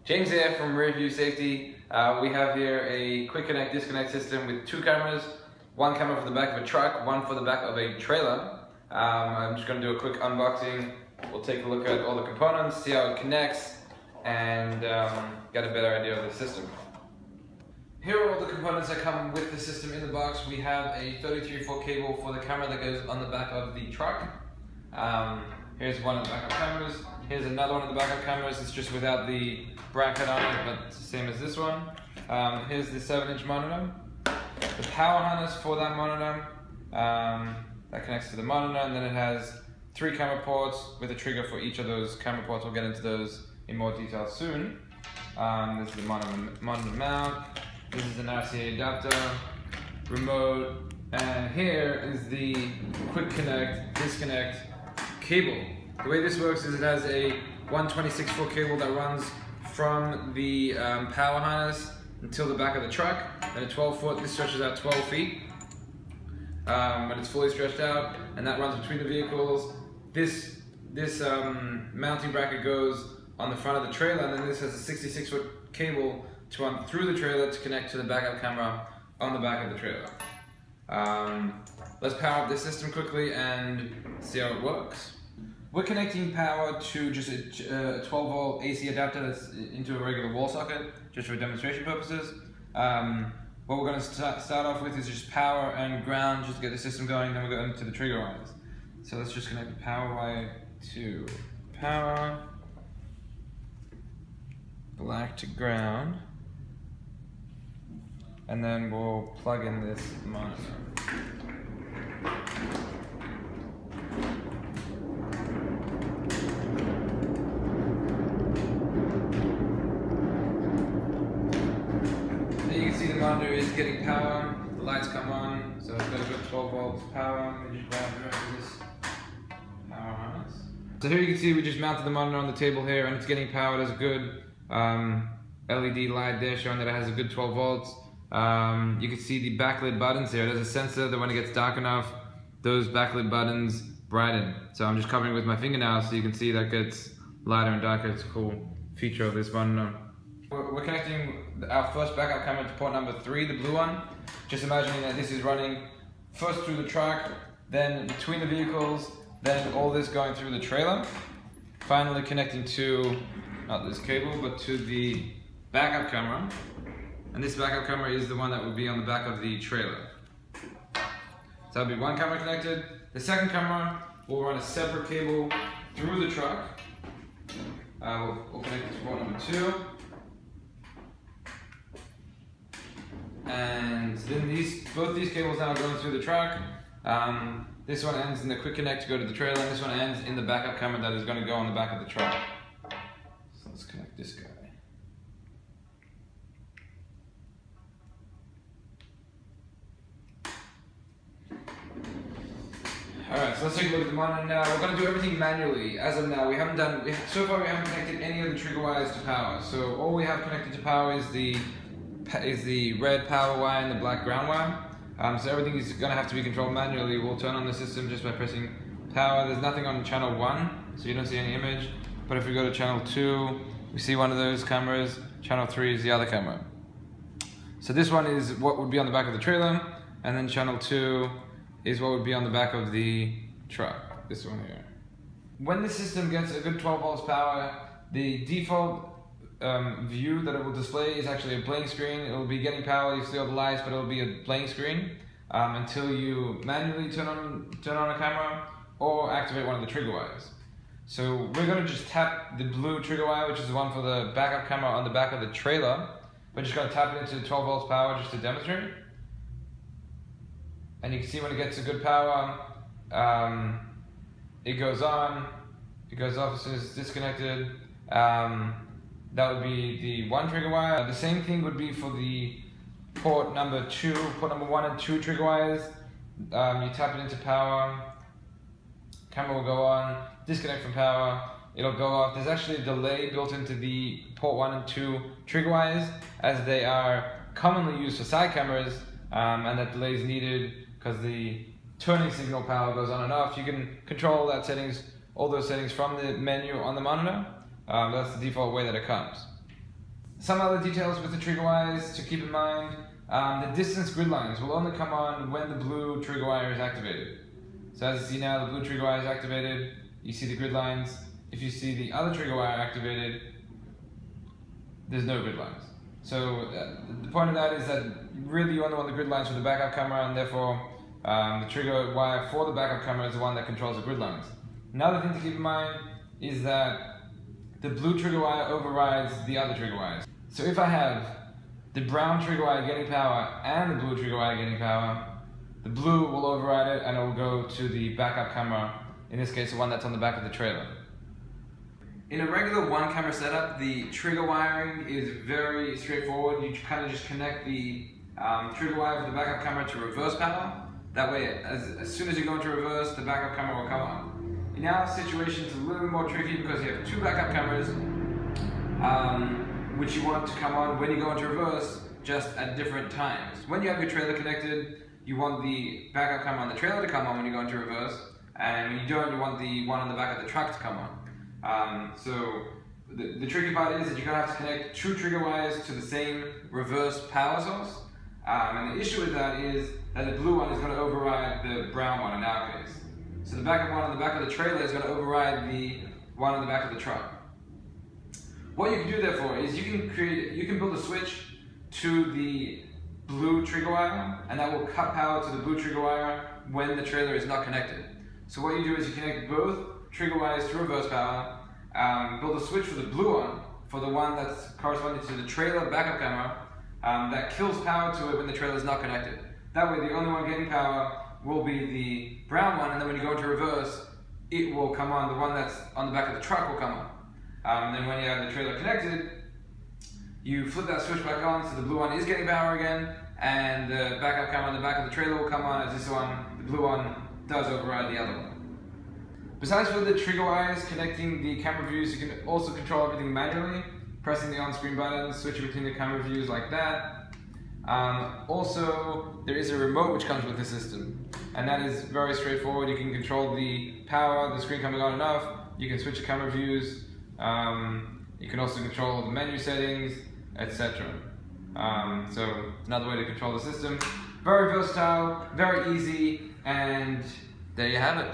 James here from Rear View Safety. We have here a quick connect disconnect system with two cameras. One camera for the back of a truck, one for the back of a trailer. I'm just going to do a quick unboxing. We'll take a look at all the components, see how it connects, and get a better idea of the system. Here are all the components that come with the system in the box. We have a 33-foot cable for the camera that goes on the back of the truck. Here's one of the backup cameras. Here's another one of the backup cameras. It's just without the bracket on it, but it's the same as this one. Here's the 7-inch monitor. The power harness for that monitor. That connects to the monitor, and then it has 3 camera ports with a trigger for each of those camera ports. We'll get into those in more detail soon. This is the monitor mount. This is an RCA adapter, remote, and here is the quick connect, disconnect cable. The way this works is it has a 126-foot cable that runs from the power harness until the back of the truck, and a 12-foot, this stretches out 12 feet when it's fully stretched out, and that runs between the vehicles. This mounting bracket goes on the front of the trailer, and then this has a 66-foot cable to run through the trailer to connect to the backup camera on the back of the trailer. Let's power up this system quickly and see how it works. We're connecting power to just a 12-volt AC adapter that's into a regular wall socket, just for demonstration purposes. What we're going to start off with is just power and ground, just to get the system going, then we'll go into the trigger wires. So let's just connect the power wire to power, black to ground, and then we'll plug in this monitor. The monitor is getting power, the lights come on, so it's got a good 12 volts power. Let me just grab the rest of this power harness. So here you can see we just mounted the monitor on the table here, and it's getting power. There's a good LED light there showing that it has a good 12 volts. You can see the backlit buttons here. There's a sensor that when it gets dark enough, those backlit buttons brighten. So I'm just covering it with my fingernail so you can see that gets lighter and darker. It's a cool feature of this monitor. We're connecting our first backup camera to port number 3, the blue one. Just imagining that this is running first through the truck, then between the vehicles, then all this going through the trailer. Finally connecting to, not this cable, but to the backup camera. And this backup camera is the one that would be on the back of the trailer. So that'll be one camera connected. The second camera will run a separate cable through the truck. We'll connect it to port number 2. And then both these cables now are going through the truck. This one ends in the quick connect to go to the trailer, and this one ends in the backup camera that is going to go on the back of the truck. So let's connect this guy. Alright, so let's take a look at the monitor now. We're going to do everything manually. As of now, so far we haven't connected any of the trigger wires to power. So all we have connected to power is the red power wire and the black ground wire. So everything is going to have to be controlled manually. We'll turn on the system just by pressing power. There's nothing on channel 1, so you don't see any image. But if we go to channel 2, we see one of those cameras. Channel 3 is the other camera. So this one is what would be on the back of the trailer, and then channel 2 is what would be on the back of the truck, this one here. When the system gets a good 12 volts power, the default view that it will display is actually a blank screen. It will be getting power, you see all the lights, but it will be a blank screen until you manually turn on a camera or activate one of the trigger wires. So we're going to just tap the blue trigger wire, which is the one for the backup camera on the back of the trailer. We're just going to tap it into 12 volts power just to demonstrate. And you can see when it gets a good power, it goes on, it goes off as soon as it's disconnected. That would be the one trigger wire. The same thing would be for the port number 2, port number 1 and 2 trigger wires. You tap it into power, camera will go on, disconnect from power, it'll go off. There's actually a delay built into the port 1 and 2 trigger wires, as they are commonly used for side cameras, and that delay is needed because the turning signal power goes on and off. You can control all those settings from the menu on the monitor. That's the default way that it comes. Some other details with the trigger wires to keep in mind. The distance grid lines will only come on when the blue trigger wire is activated. So as you see now, the blue trigger wire is activated, you see the grid lines. If you see the other trigger wire activated, there's no grid lines. So the point of that is that really you only want the grid lines for the backup camera, and therefore the trigger wire for the backup camera is the one that controls the grid lines. Another thing to keep in mind is that the blue trigger wire overrides the other trigger wires. So if I have the brown trigger wire getting power and the blue trigger wire getting power, the blue will override it and it will go to the backup camera, in this case the one that's on the back of the trailer. In a regular one camera setup, the trigger wiring is very straightforward. You kind of just connect the trigger wire for the backup camera to reverse power. That way, as soon as you go into reverse, the backup camera will come on. In our situation, it's a little bit more tricky because you have two backup cameras, which you want to come on when you go into reverse, just at different times. When you have your trailer connected, you want the backup camera on the trailer to come on when you go into reverse, and when you don't, you want the one on the back of the truck to come on. So the tricky part is that you're going to have to connect two trigger wires to the same reverse power source, and the issue with that is that the blue one is going to override the brown one in our case. So the backup one on the back of the trailer is going to override the one on the back of the truck. What you can do therefore is you can build a switch to the blue trigger wire, and that will cut power to the blue trigger wire when the trailer is not connected. So what you do is you connect both trigger wires to reverse power, build a switch for the blue one, for the one that's corresponding to the trailer backup camera, that kills power to it when the trailer is not connected. That way the only one getting power will be the brown one, and then when you go into reverse, it will come on, the one that's on the back of the truck will come on. And then when you have the trailer connected, you flip that switch back on, so the blue one is getting power again, and the backup camera on the back of the trailer will come on as this one, the blue one, does override the other one. Besides for the trigger wires connecting the camera views, you can also control everything manually, pressing the on-screen buttons, switching between the camera views like that. Also, there is a remote which comes with the system, and that is very straightforward. You can control the power, the screen coming on and off, you can switch the camera views, you can also control the menu settings, etc. So another way to control the system. Very versatile, very easy, and there you have it.